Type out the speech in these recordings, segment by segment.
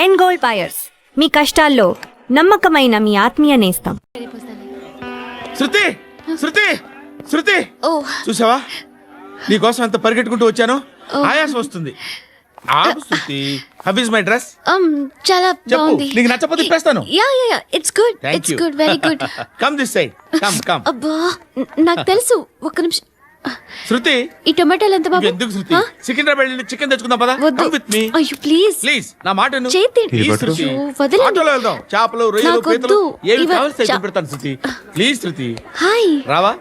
End gold buyers, మీ కష్టాల్లో నమ్మకమైన మీ ఆత్మీయ నేస్తం. శృతి శృతి శృతి, చూసావా నీకోసం అంత పరిగెట్టుకుంటూ వచ్చాను. ఆయాసం వస్తుంది. ఆగు Shruti. How is my dress? చాలా బాగుంది. నీకు నచ్చకపోతే తిప్పేస్తాను. Yeah yeah yeah, it's good. It's good, very good. Come this side. Come come. అబ్బా, నాకు తెలుసు. ఒక్క నిమిషం. శృతి, ఈ టొమాటోలు ఎంత బాబు? ఎందుకు శృతి? సికింద్రాబాద్ వెళ్ళి చికెన్ తెచ్చుకుందాం పదా. Come with me. అయ్యో ప్లీజ్ ప్లీజ్ నా మాట విను. చేతి ప్లీజ్ శృతి. వదలండి. ఆటోలో వెళ్దాం. చేపలు, రొయ్యలు, నాకు పీతలు వద్దు. ఏవి కావాలి తెచ్చి పెడతాను శృతి. Please Shruti. హాయ్. రావా?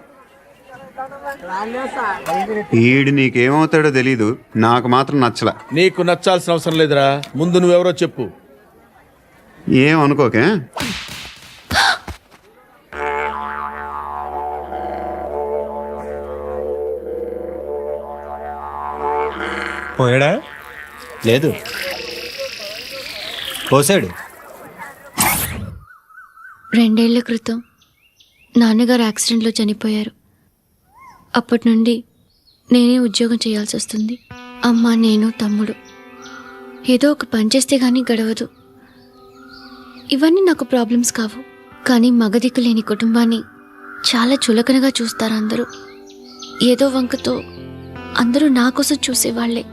ఈడు నీకేమవుతాడో తెలీదు, నాకు మాత్రం నచ్చలా. నీకు నచ్చాల్సిన అవసరం లేదురా. ముందు నువ్వెవరో చెప్పు. ఏం అనుకోకే. పోయాడా? లేదు, పోసాడు. 2 ఏళ్ల క్రితం నాన్నగారు యాక్సిడెంట్లో చనిపోయారు. అప్పటి నుండి నేనే ఉద్యోగం చేయాల్సి వస్తుంది. అమ్మ, నేను, తమ్ముడు ఏదో ఒక పని చేస్తే కానీ గడవదు. ఇవన్నీ నాకు ప్రాబ్లమ్స్ కావు, కానీ మగదిక్కు లేని కుటుంబాన్ని చాలా చులకనగా చూస్తారు అందరూ. ఏదో వంకతో అందరూ నా కోసం చూసేవాళ్లే.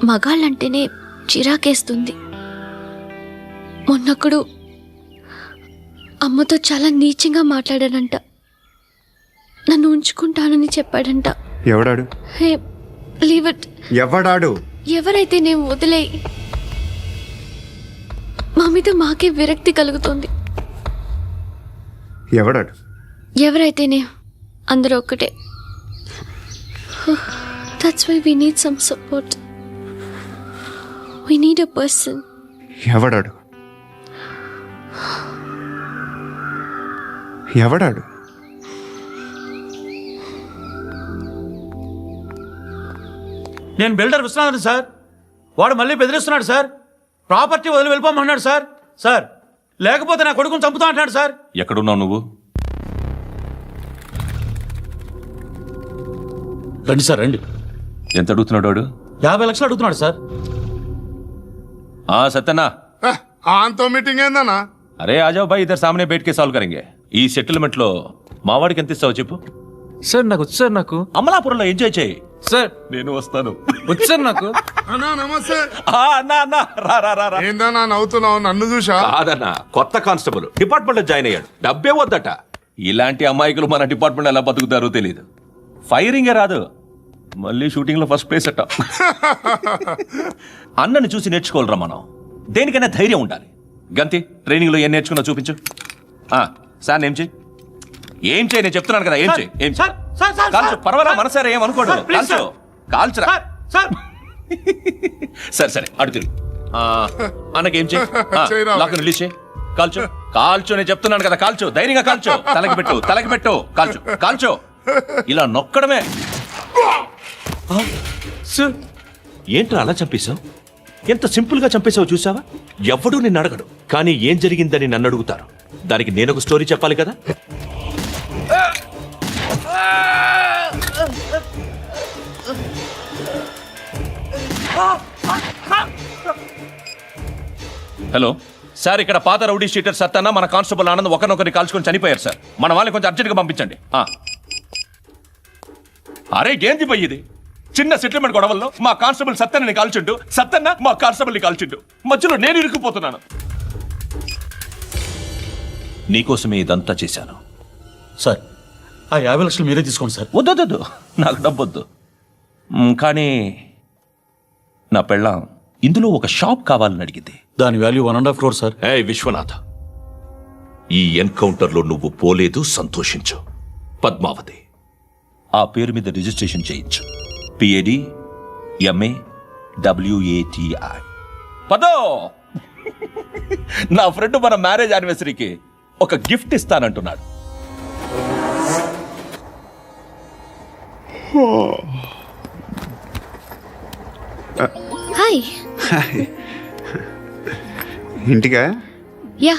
మగాళ్ళంటేనే చిరాకేస్తుంది. మొన్నప్పుడు అమ్మతో చాలా నీచంగా మాట్లాడాడంట. నన్ను ఉంచుకుంటానని చెప్పాడంట. ఎవడాడు? హే, లీవ్ ఇట్. ఎవడాడు? ఎవరైతే నేను వదిలేయి. మా మీద మాకే విరక్తి కలుగుతుంది. ఎవడాడు? ఎవరైతేనే అందరూ ఒక్కటే. That's why we need some support. We need a person. ఎవడాడు? ఎవడాడు? నేను బిల్డర్ విశ్వనాథన్ సార్. వాడు మళ్ళీ బెదిరిస్తున్నాడు సార్. ప్రాపర్టీ వదిలి వెళ్ళిపోమన్నాడు సార్. సార్, లేకపోతే నా కొడుకుని చంపుతా అంటున్నాడు సార్. ఎక్కడున్నావు నువ్వు? రండి సార్, రండి. ఎంత అడుగుతున్నాడు వాడు? 50 లక్షలు అడుగుతున్నాడు సార్. సత్యనా, ఆంతో మీటింగ్ ఏందన్నా? అరే ఆజావ్ భాయ్, ఇద్దరు సామనే బయటకే సాల్వ్ కరెంగే. ఈ సెటిల్మెంట్ లో మావాడికి ఎంత ఇస్తావు చెప్పు. సార్ నాకు వచ్చు సార్. నాకు అమలాపురంలో ఎంజాయ్ చేయి సార్. నేను వస్తాను. వచ్చు సార్ నాకు. అన్నా నమస్తే. అన్నా రా రా రా రా. ఏందన్నా నవ్వుతున్నావు? నన్ను చూసా? కాదన్నా, కొత్త కానిస్టేబుల్ డిపార్ట్మెంట్ లో జాయిన్ అయ్యాడు. డబ్బే వద్దట. ఇలాంటి అమాయకులు మన డిపార్ట్మెంట్ ఎలా బతుకుతారో తెలియదు. ఫైరింగే రాదు, మళ్ళీ షూటింగ్ లో ఫస్ట్ ప్లేస్ అట్ట. అన్నని చూసి నేర్చుకోవాలరా మనం. దేనికైనా ధైర్యం ఉండాలి. గంతి, ట్రైనింగ్ లో ఏం నేర్చుకున్నా చూపించు. సార్ ఏం చేయి, ఏం చేయి, నేను చెప్తున్నాను కదా. ఏం చేయి, ఏం కాల్చు. పర్వాలా, మనసారా ఏం అనుకోడు. కాల్చు, కాల్చురా. సరే సరే, అడు తిరుగు. అన్నకేం చేయి, లాక్ రిలీజ్ చేయి. కాల్చు, కాల్చు. నేను చెప్తున్నాను కదా, కాల్చు. ధైర్యంగా కాల్చు. తలకి పెట్టు, తలకి పెట్టు. కాల్చు, కాల్చు. ఇలా నొక్కడమే. ఏంట్రా అలా చంపేశావు? ఎంత సింపుల్ గా చంపేశావు చూసావా? ఎవడూ నిన్ను అడగడు, కానీ ఏం జరిగిందని నన్ను అడుగుతారు. దానికి నేను ఒక స్టోరీ చెప్పాలి కదా. హలో సార్, ఇక్కడ పాత రౌడీ షీటర్ సత్తన్న, మన కానిస్టేబుల్ ఆనంద్ ఒకరినొకరిని కాల్చుకొని చనిపోయారు సార్. మన వాళ్ళని కొంచెం అర్జెంట్గా పంపించండి. అరే ఏంది పోయి ఇది? చిన్న సెటిల్మెంట్ గొడవల్లో మా కానిస్టేబుల్ సత్తన్నని కాల్చుండు, సత్తన్న మా కానిస్టేబుల్ని కాల్చుండు. మధ్యలో నేను ఇరుక్కుపోతున్నాను. నీకోసమే ఇదంతా చేశాను సార్. ఆ 50 లక్షలు మీరే తీసుకోండి సార్. వద్దొద్దు, నాకు డబ్బొద్దు. కానీ నా పెళ్ళాం ఇందులో ఒక షాప్ కావాలని అడిగింది. దాని వాల్యూ 1.5 crore సార్. విశ్వనాథ్, ఈ ఎన్కౌంటర్లో నువ్వు పోలేదు, సంతోషించు. పద్మావతి ఆ పేరు మీద రిజిస్ట్రేషన్ చేయించు. PADMAWATI. పదో, నా ఫ్రెండ్ మన మ్యారేజ్ యానివర్సరీకి ఒక గిఫ్ట్ ఇస్తానంటున్నాడు. హాయ్. ఇంటికా? యా.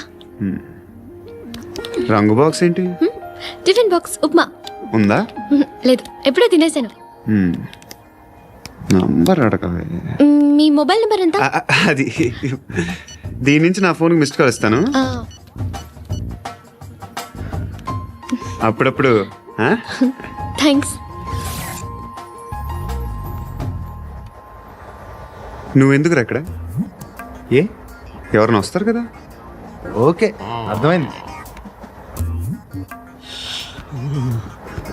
రంగు బాక్స్ ఏంటి? టిఫిన్ బాక్స్ ఉప్మా ఉందా? లేదు, ఎప్పుడో తినేసాను. నంబర్ అడగవే. మీ మొబైల్ నెంబర్ ఎంత? అది దీని నుంచి నా ఫోన్కి మిస్డ్ కాల్ ఇస్తాను అప్పుడప్పుడు. థ్యాంక్స్. నువ్వెందుకు అక్కడ? ఏ ఎవరైనా వస్తారు కదా. ఓకే, అర్థమైంది.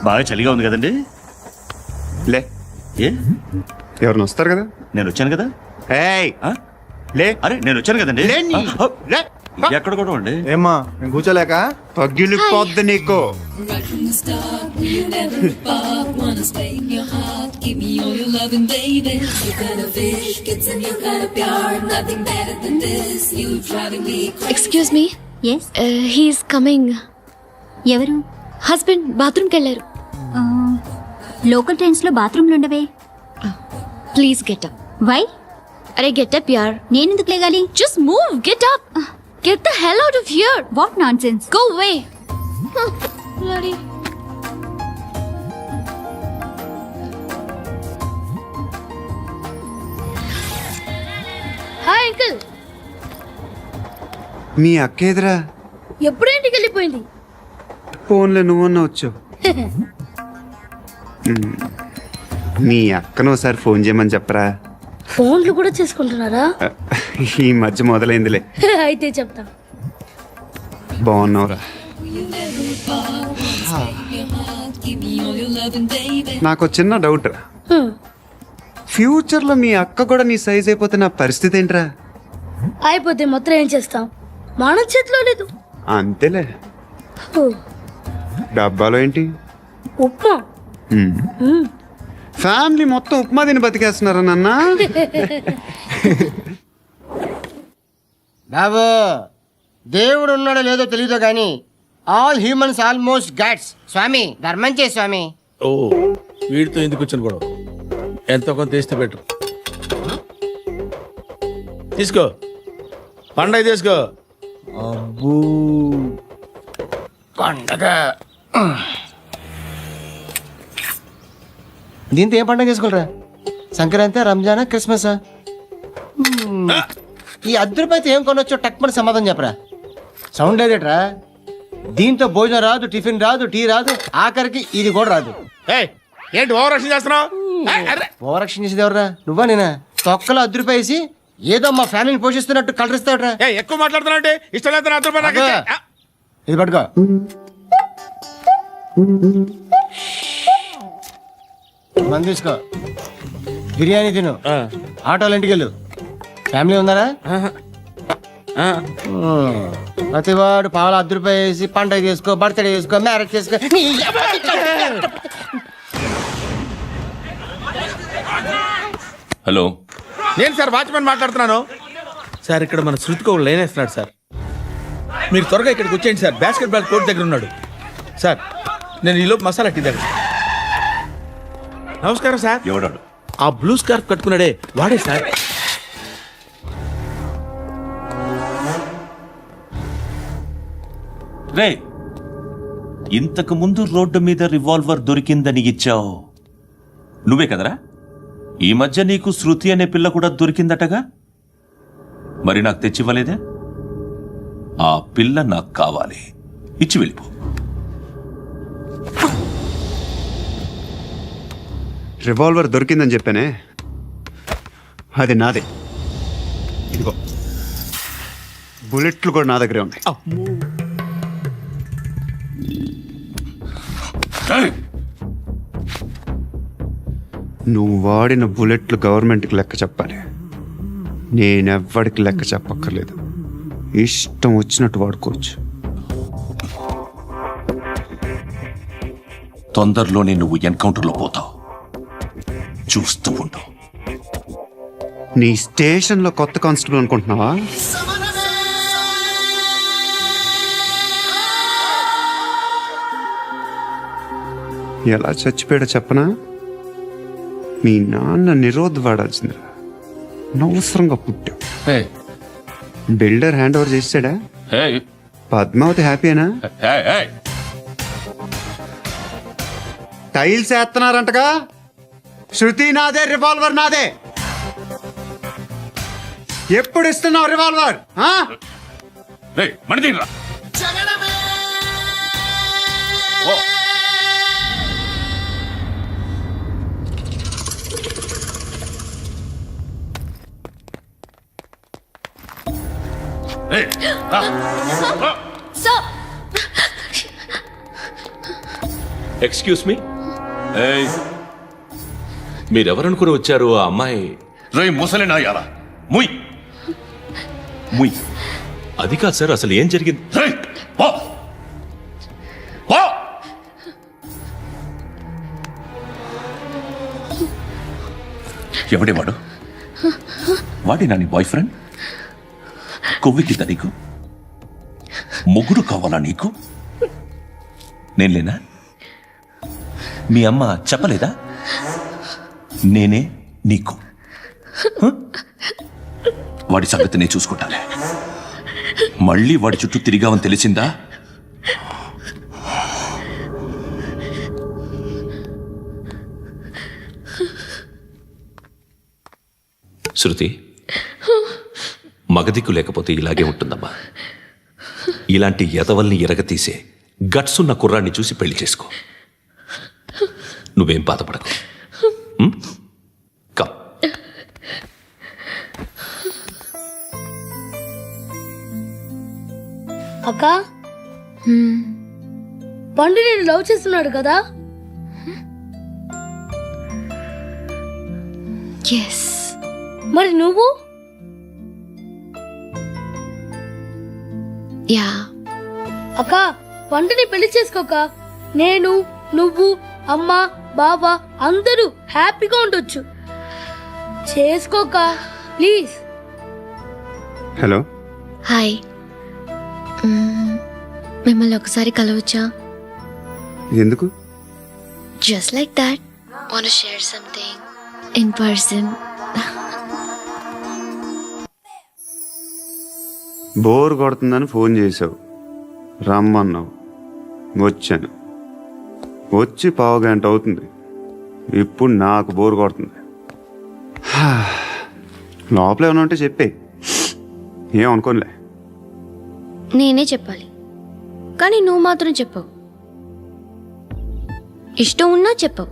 బాగా చలిగా ఉంది కదండి. లే, ఏ ఎవరైనా వస్తారు కదా. నేను వచ్చాను కదా. ఏయ్ ఆ? లే, అరే నేను వచ్చాను కదండి. లే నీ- ఆ, లే. ఎక్కడ కూడా అండి. ఏమ్మా నేను కూర్చోలేక? పగిలిపోద్ది నీకు. Excuse me. Yes, he's coming. ఎవరు? హస్బెండ్ బాత్రూమ్కి వెళ్ళారు. లోకల్ ట్రైన్స్ లో బాత్రూమ్లు ఉండవే. Please get up. వై? అరే గెట్ అప్ యార్. నేనెందుకు లేగాలి? Just move. Get up. Get the hell out of here. What nonsense. Go away. Bloody. Hi uncle. మీ అక్క ఎదురా ఎప్పుడు ఇంటికి వెళ్ళిపోయింది? ఫోన్లో నువ్వన్నా వచ్చావు. మీ అక్కను ఒకసారి ఫోన్ చేయమని చెప్పరా. ఫోన్లు కూడా చేసుకుంటున్నారా? ఈ మధ్య మొదలైందిలే. అయితే చెప్తా. బాగున్నావురా. నాకు చిన్న డౌట్ రా. ఫ్యూచర్లో మీ అక్క కూడా నీ సైజ్ అయిపోతే నా పరిస్థితి ఏంట్రా? అయిపోతే మొత్తం ఏం చేస్తాం? మన చేతిలో లేదు. అంతేలే. డబ్బాలో ఏంటి? ఉప్మా. ఫ్యామిలీ మొత్తం ఉప్మా తిని బతికేస్తున్నారా నాన్న? బాబు, దేవుడు ఉన్నాడో లేదో తెలియదు కానీ ఆల్ హ్యూమన్స్ ఆల్మోస్ట్ గాడ్స్. స్వామి ధర్మం చే స్వామి. ఓ, వీడితో ఎందుకు వచ్చాను గొడవ? ఎంతో కొంత తీస్తే పెట్టు. తీసుకో, పండగ తీసుకో. అబ్బూ పండగ. దీంతో ఏం పండగ చేసుకుంటారా? సంక్రాంతి, రంజానా, క్రిస్మసా? ఈ అద్దరిపైతే ఏం కొనొచ్చో టక్మని సమాధానం చెప్పరా. సౌండ్ లేదేట్రా? దీంతో భోజనం రాదు, టిఫిన్ రాదు, టీ రాదు, ఆఖరికి ఇది కూడా రాదు. ఏయ్, ఏంటి ఓవర్ రక్షణ చేస్తున్నావు? ఓవరక్షణ చేసేది ఎవరా? నువ్వా నేనా? తొక్కలో అద్దరిపేసి ఏదో మా ఫ్యామిలీని పోషిస్తున్నట్టు కలరిస్తాడ్రా. ఎక్కువ మాట్లాడుతున్నా ఇష్టం లేదు. నాతో పాటు నాకు ఇచ్చే. ఆ, ఇది పట్టుకో. మంది తీసుకో, బిర్యానీ తిను, ఆ, ఆటోలు ఇంటికి వెళ్ళు. ఫ్యామిలీ ఉన్నారా? ఆ. ప్రతివాడు పావులు ₹10 వేసి పండగ చేసుకో, బర్త్డే చేసుకో, మ్యారేజ్ చేసుకో. హలో, నేను సార్ వాచ్మెన్ మాట్లాడుతున్నాను. సార్, ఇక్కడ మన శృతికి ఒక లైన్ వేస్తున్నాడు సార్. మీరు త్వరగా ఇక్కడికి వచ్చేయండి సార్. బాస్కెట్ బాల్ కోర్ట్ దగ్గర ఉన్నాడు సార్. నేను ఈలోపు మసాలా టీ దగ్గర. నమస్కారం సార్. ఎవడాడు? ఆ బ్లూ స్కార్ఫ్ కట్టుకున్నాడే వాడే సార్. రే, ఇంతకు ముందు రోడ్డు మీద రివాల్వర్ దొరికిందని ఇచ్చావు నువ్వే కదరా? ఈ మధ్య నీకు శృతి అనే పిల్ల కూడా దొరికిందటగా? మరి నాకు తెచ్చివ్వలేదే? ఆ పిల్ల నాకు కావాలి, ఇచ్చి వెళ్ళిపో. రివాల్వర్ దొరికిందని చెప్పానే, అది నాదే. ఇదిగో బుల్లెట్లు కూడా నా దగ్గరే ఉన్నాయి. నువ్వు వాడిన బుల్లెట్లు గవర్నమెంట్కి లెక్క చెప్పాలి. నేనెవ్వడికి లెక్క చెప్పక్కర్లేదు. ఇష్టం వచ్చినట్టు వాడుకోవచ్చు. తొందరలోనే నువ్వు ఎన్కౌంటర్లో పోతావు, చూస్తూ ఉంటావు. నీ స్టేషన్లో కొత్త కానిస్టేబుల్ అనుకుంటున్నావా? ఎలా చచ్చిపోయాడో చెప్పనా? మీ నాన్న నిరోధ్ వాడాల్సిందిరా. అనవసరంగా పుట్టావు. బిల్డర్ హ్యాండ్ ఓవర్ చేసాడా? పద్మావతి హ్యాపీనా? టైల్స్ వేస్తున్నారంటగా. శృతి నాదే, రివాల్వర్ నాదే. ఎప్పుడు ఇస్తున్నావు రివాల్వర్? రేయ్, బండి తీయరా. ఓ. రేయ్, రా. రా. ఎక్స్క్యూజ్ మీ, మీరెవరనుకుని వచ్చారు? ఆ అమ్మాయి రేయ్ ముసలి నాయాల, ముయ్ ముయ్. అది కాదు సార్, అసలు ఏం జరిగింది? రేయ్, పో. పో. ఎవడే వాడు? వాడేనా నీ బాయ్ ఫ్రెండ్? కొవ్వికిద్దా నీకు? మొగుడు కావాలా నీకు? నేను లేనా? మీ అమ్మ చెప్పలేదా నేనే నీకు? వాడి సంగతి నేను చూసుకుంటానే. మళ్ళీ వాడి చుట్టూ తిరిగావని తెలిసిందా? శృతి, మగదిక్కు లేకపోతే ఇలాగే ఉంటుందమ్మా. ఇలాంటి ఎదవల్ని ఎరగతీసే గట్స్ ఉన్న కుర్రాన్ని చూసి పెళ్లి చేసుకో. నువ్వేం బాధపడకు. కమ్. అక్క, పండు నేను లవ్ చేస్తున్నాడు కదా? ఎస్. మరి నువ్వు? యా. అక్క, పండుని పెళ్లి చేసుకోక నేను, నువ్వు, అమ్మ, బావ అందరూ హ్యాపీగా ఉండొచ్చు. చేసుకోక ప్లీజ్. హలో. హాయ్. మిమ్మల్ని ఒకసారి కలవచ్చా? ఎందుకు? Just like that. Want to share something in person. Bore కొడుతుందని ఫోన్ చేసావు, రమ్మన్నావు, వచ్చాను. వచ్చి పావుగంట అవుతుంది. ఇప్పుడు నాకు బోర్ కొడుతుంది. లోపల ఏమైనా ఉంటే చెప్పే, ఏమనుకోనిలే. నేనే చెప్పాలి, కానీ నువ్వు మాత్రం చెప్పవు. ఇష్టం ఉన్నా చెప్పవు.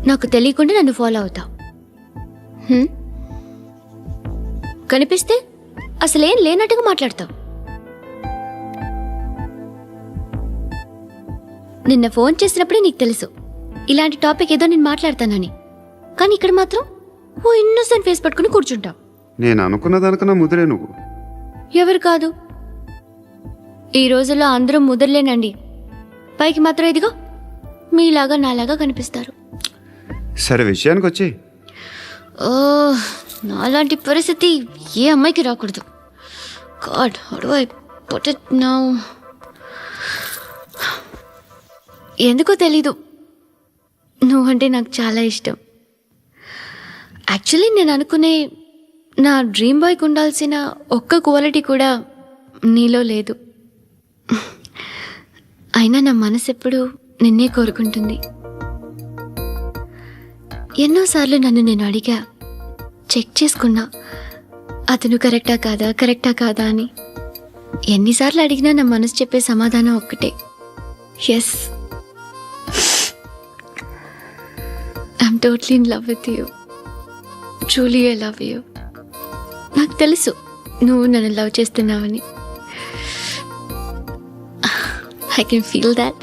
నాకు తెలియకుండా నన్ను ఫాలో అవుతావు. కనిపిస్తే అసలేం లేనట్టుగా మాట్లాడతావు. నిన్న ఫోన్ చేసినప్పుడే నీకు తెలుసు ఇలాంటి టాపిక్ ఏదో నేను మాట్లాడతానని. కానీ ఇక్కడ మాత్రం ఓ ఇన్నోసెంట్ ఫేస్ పట్టుకుని కూర్చుంటావు. నేను అనుకున్న దానికన్నా ముదిరే నువ్వు. ఎవరు కాదు, ఈ రోజుల్లో అందరూ ముదరలేనండి. పైకి మాత్రం ఇదిగో మీలాగా నాలాగా కనిపిస్తారు. సరే విషయానికి వచ్చి. ఓ, నాలాంటి పరిస్థితి ఏ అమ్మాయికి రాకూడదు. God, how do I put it now? ఎందుకో తెలీదు, నువ్వంటే నాకు చాలా ఇష్టం. యాక్చువల్లీ నేను అనుకునే నా డ్రీమ్ బాయ్కి ఉండాల్సిన ఒక్క క్వాలిటీ కూడా నీలో లేదు. అయినా నా మనసు ఎప్పుడు నిన్నే కోరుకుంటుంది. ఎన్నోసార్లు నన్ను నేను అడిగా, చెక్ చేసుకున్నా అతను కరెక్టా కాదా అని. ఎన్నిసార్లు అడిగినా నా మనసు చెప్పే సమాధానం ఒక్కటే, yes, I'm totally in love with you. Truly I love you. నాకు తెలుసు నువ్వు నన్ను లవ్ చేస్తున్నావని. I can feel that.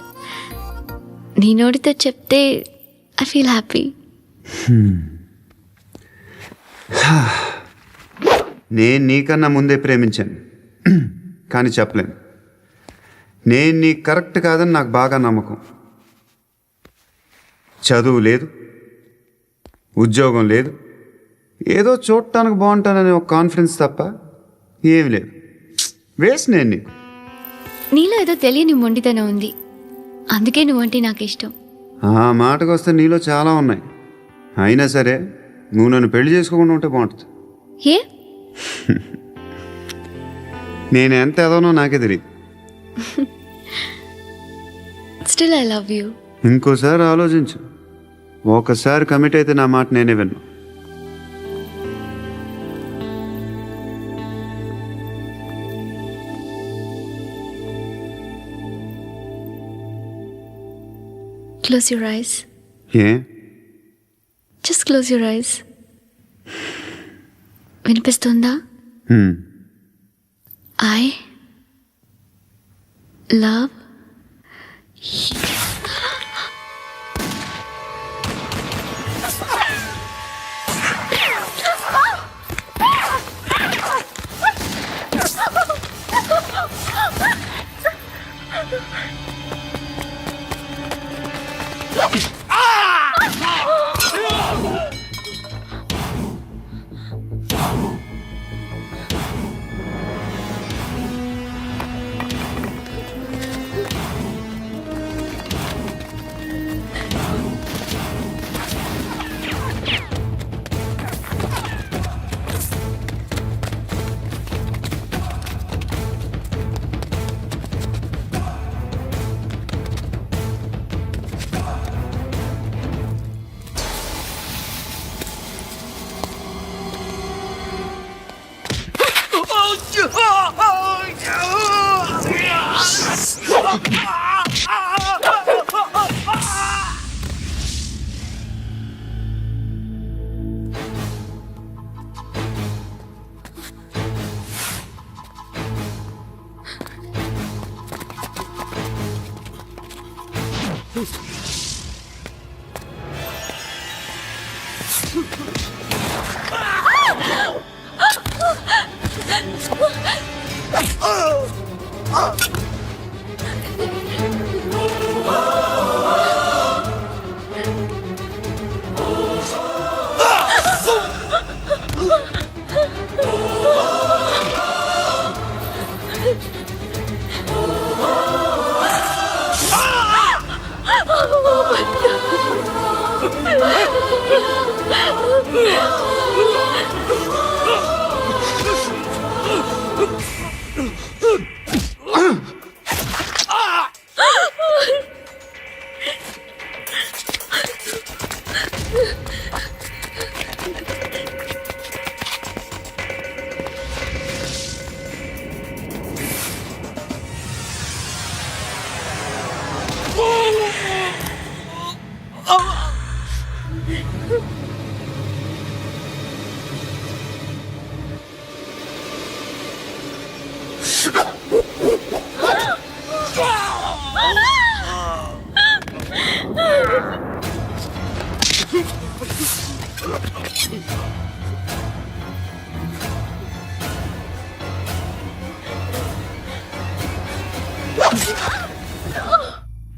నీ నోటితో చెప్తే ఐ ఫీల్ హ్యాపీ. నేను నీకన్నా ముందే ప్రేమించాను, కానీ చెప్పలేను. నేను నీకు కరెక్ట్ కాదని నాకు బాగా నమ్మకం. చదువు లేదు, ఉద్యోగం లేదు, ఏదో చూడటానికి బాగుంటాననే ఒక కాన్ఫిడెన్స్ తప్ప ఏమి లేదు. వేస్ట్ నేను నీకు. నీలో ఏదో తెలియని మొండితనం ఉంది, అందుకే నువ్వంటే నాకు ఇష్టం. ఆ మాటకు వస్తే నీలో చాలా ఉన్నాయి. అయినా సరే నువ్వు నన్ను పెళ్లి చేసుకోకుండా ఉంటే బాగుంటుంది. ఏ? నేను ఎంత ఎదవనో నాకే తెలియదు. Still I love you. ఇంకోసారి ఆలోచించు. ఒకసారి కమిట్ అయితే నా మాట నేనే విన్నా. Close your eyes. A just close your eyes. వినిపిస్తుందా? ఐ లవ్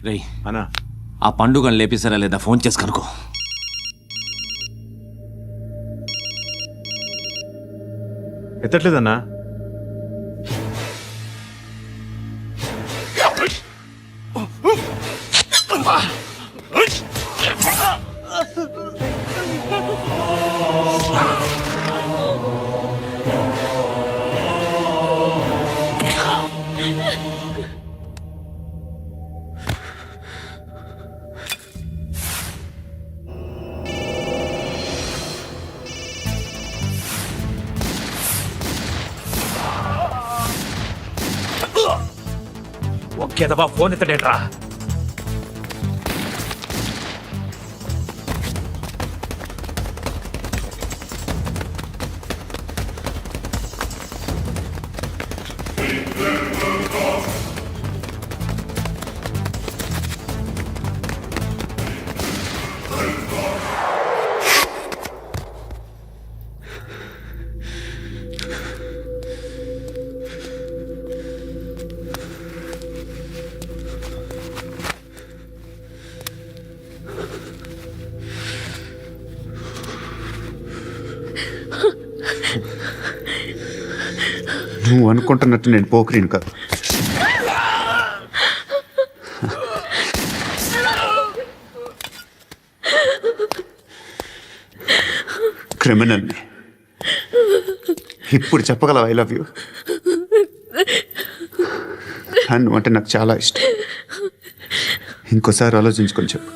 రేయ్ అన్నా, ఆ పండుగను లేపేసారా లేదా ఫోన్ చేసి కనుకో. ఎత్తట్లేదన్నా. ఒకేదవా ఫోన్ ఎత్తడేట్రా. నువ్వు అనుకుంటున్నట్టు నేను పోకరీని కాదు. క్రిమినల్ని. ఇప్పుడు చెప్పగలవు ఐ లవ్ యూ? నువ్వు అంటే నాకు చాలా ఇష్టం. ఇంకోసారి ఆలోచించుకొని చెప్పు.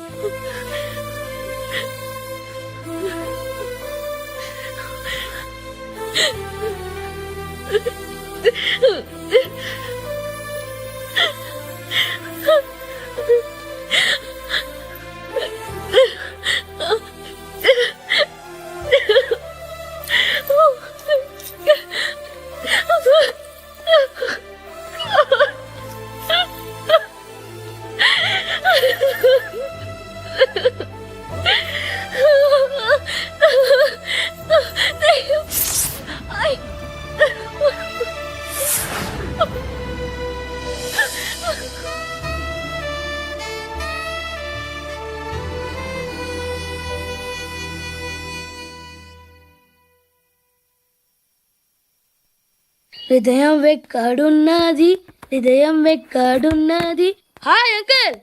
హృదయం వెక్కడున్నది, హృదయం వెక్కడున్నది. హాయ్ అంకుల్,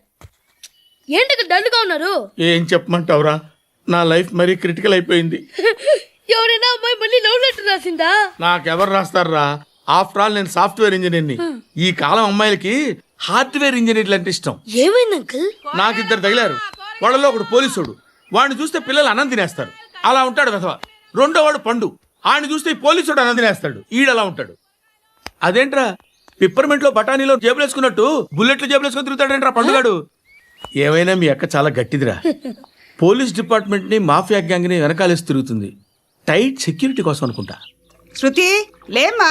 ఏంటి డల్గా ఉన్నారు? ఏం చెప్పమంటావురా, నా లైఫ్ మరీ క్రిటికల్ అయిపోయింది. ఎవరైనా అమ్మాయి మళ్ళీ లవ్ లెటర్ రాసిందా? నాకెవరు రాస్తారా? ఆఫ్టర్ ఆల్ నేను సాఫ్ట్వేర్ ఇంజనీర్ని. ఈ కాలం అమ్మాయిలకి హార్డ్వేర్ ఇంజనీర్లు అంటే ఇష్టం. ఏమైంది అంకుల్? నాకు ఇద్దరు తగిలారు. వాళ్ళలో ఒకడు పోలీసుడు, వాడిని చూస్తే పిల్లలు అన్నం తినేస్తారు, అలా ఉంటాడు వెధవ. రెండో వాడు పండు, ఆయన చూస్తే ఈ పోలీసుడు అన్నం తినేస్తాడు, ఈడలా ఉంటాడు. అదేంట్రా పిప్పర్మెంట్ లో బఠానీలో జేబులు వేసుకున్నట్టు బుల్లెట్లు జేబులు వేసుకుని తిరుగుతాడేంట్రా పండుగాడు? ఏమైనా మీ అక్క చాలా గట్టిదిరా. పోలీస్ డిపార్ట్మెంట్ ని మాఫియా గ్యాంగ్ ని వెనకాలేసి తిరుగుతుంది. టైట్ సెక్యూరిటీ కోసం అనుకుంటా. శృతి లేమ్మా,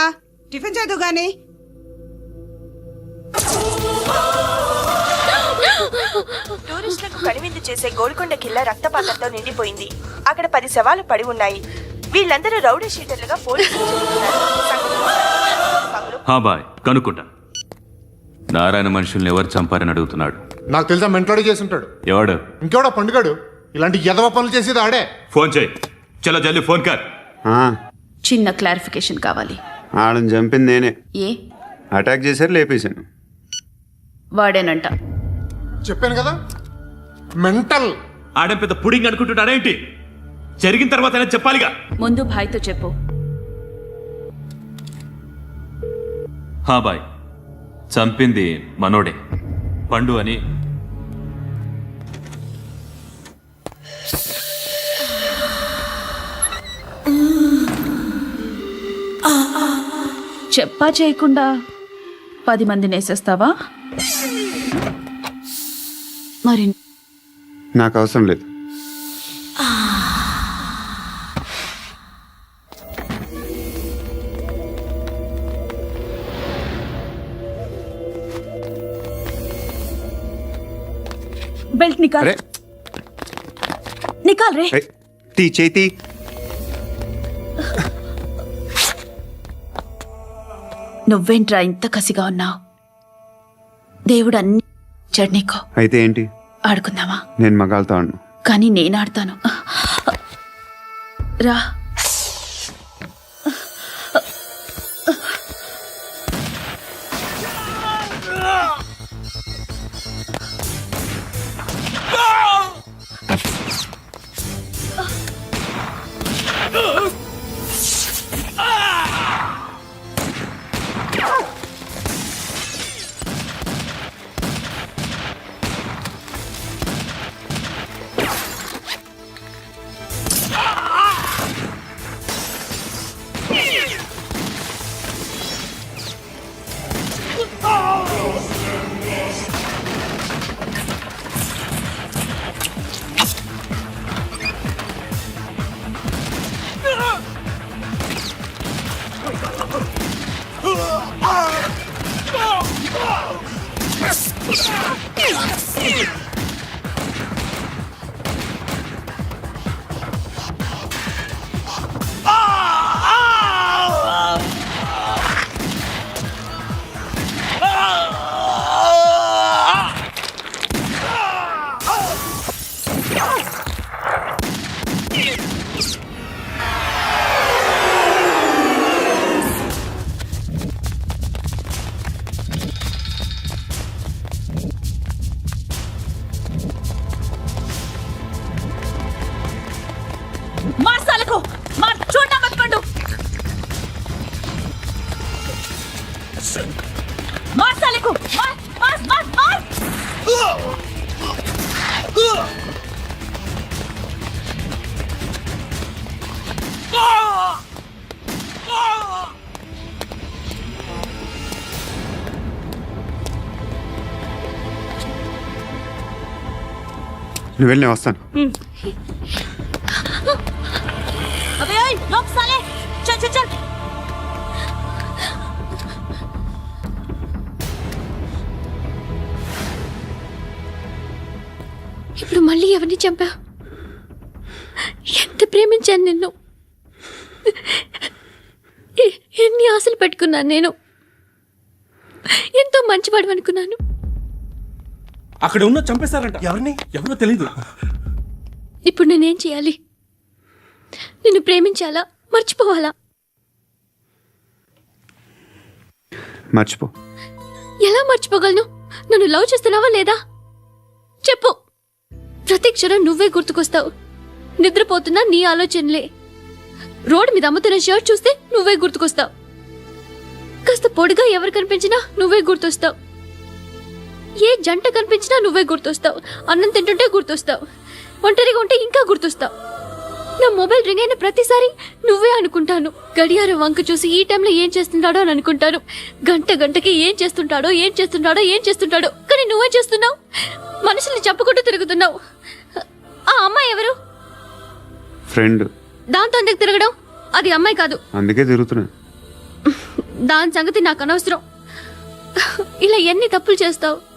టిఫిన్ చేద్దు గాని. టూరిస్టులకు కనువిందు చేసే గోల్కొండ కిల్లా రక్తపాతంతో నిండిపోయింది. అక్కడ 10 శవాలు పడి ఉన్నాయి. వీళ్ళందరూ రౌడీ షీటర్లుగా పోలీసులు హా బాయ్, కనుక్కుంటా. నారాయణ మనుషుల్ని ఎవరు చంపారని అడుగుతున్నాడు. నాకు తెలుసా మెంటలాడి చేసి ఉంటాడు. ఎవడు? ఇంకెవడా పండుగాడు. ఇలాంటి ఎదవ పనులు చేసేది ఆడే. ఫోన్ చేయి. చలో జల్దీ ఫోన్ కర్. చిన్న క్లారిఫికేషన్ కావాలి. ఆడని చంపింది నేనే. ఏ? అటాక్ చేశారు, లేపేశాను. వాడేనంట. చెప్పాను కదా మెంటల్. ఆడే పెద్ద పుడింగ్ అనుకుంటున్నాడేంటి? జరిగిన తర్వాత చెప్పాలిగా. ముందు భాయ్తో చెప్పు. హా బాయ్, చంపింది మనోడే, పండు అని. చెప్పా చేయకుండా 10 మందిని వేసేస్తావా? మరి నాకు అవసరం లేదు. బెల్ట్ నికాల్. నికాల్ రే. తీ చేతి. నువ్వేంట్రా ఇంత కసిగా ఉన్నావు? దేవుడు అన్ని ఇచ్చాడు నీకు. అయితే ఏంటి? ఆడుకుందామా? నేను మగాళ్ళతో ఆడను. కానీ నేను ఆడతాను. రా. మార్సాలకు మార్ చూడనా మత్ పండు. మార్సాలకు మార్ మార్ మార్ మార్. నువ్వు వెళ్ళి వస్తాను. अबे ओए रुक साले, चल चल चल. ఇప్పుడు మళ్ళీ ఎవరిని చంపా? ఎంత ప్రేమించాను నిన్ను, ఎన్ని ఆశలు పెట్టుకున్నాను నేను. ఎంతో మంచివాడు అనుకున్నాను. అక్కడ ఉన్న చంపేశారంట. ఎవరో తెలీదు. ఇప్పుడు నేనేం చేయాలి? నిన్ను ప్రేమించాలా, మర్చిపోవాలా? మర్చిపో. ఎలా మర్చిపోగలను? నన్ను లవ్ చేస్తున్నావా లేదా చెప్పు. ప్రతి క్షణం నువ్వే గుర్తుకొస్తావు. నిద్రపోతున్నా నీ ఆలోచనలే. రోడ్డు మీద అమ్ముతున్న షర్ట్ చూస్తే నువ్వే గుర్తుకొస్తావు. కాస్త పొడిగా ఎవరు కనిపించినా నువ్వే గుర్తొస్తావు. ఏ జంట కనిపించినా నువ్వే గుర్తొస్తావు. అన్నం తింటుంటే గుర్తొస్తావు. ఒంటరిగా ఉంటే ఇంకా గుర్తొస్తావు. నా మొబైల్ రింగ్ అయిన ప్రతిసారి నువ్వే అనుకుంటాను. గడియారం వంక చూసి ఈ టైంలో ఏం చేస్తుంటాడో అని అనుకుంటాను. గంటకి ఏం చేస్తుంటాడో కానీ నువ్వే చేస్తున్నావు. మనుషుల్ని చెప్పుకుంటూ తిరుగుతున్నావు. ఆ అమ్మాయి ఎవరు? ఫ్రెండ్. దాంతో ఎందుకు తిరగడం? అది అమ్మాయి కాదు. అందుకే తిరుగుతున్నా. దాని సంగతి నాకు అనవసరం. ఇలా ఎన్ని తప్పులు చేస్తావు?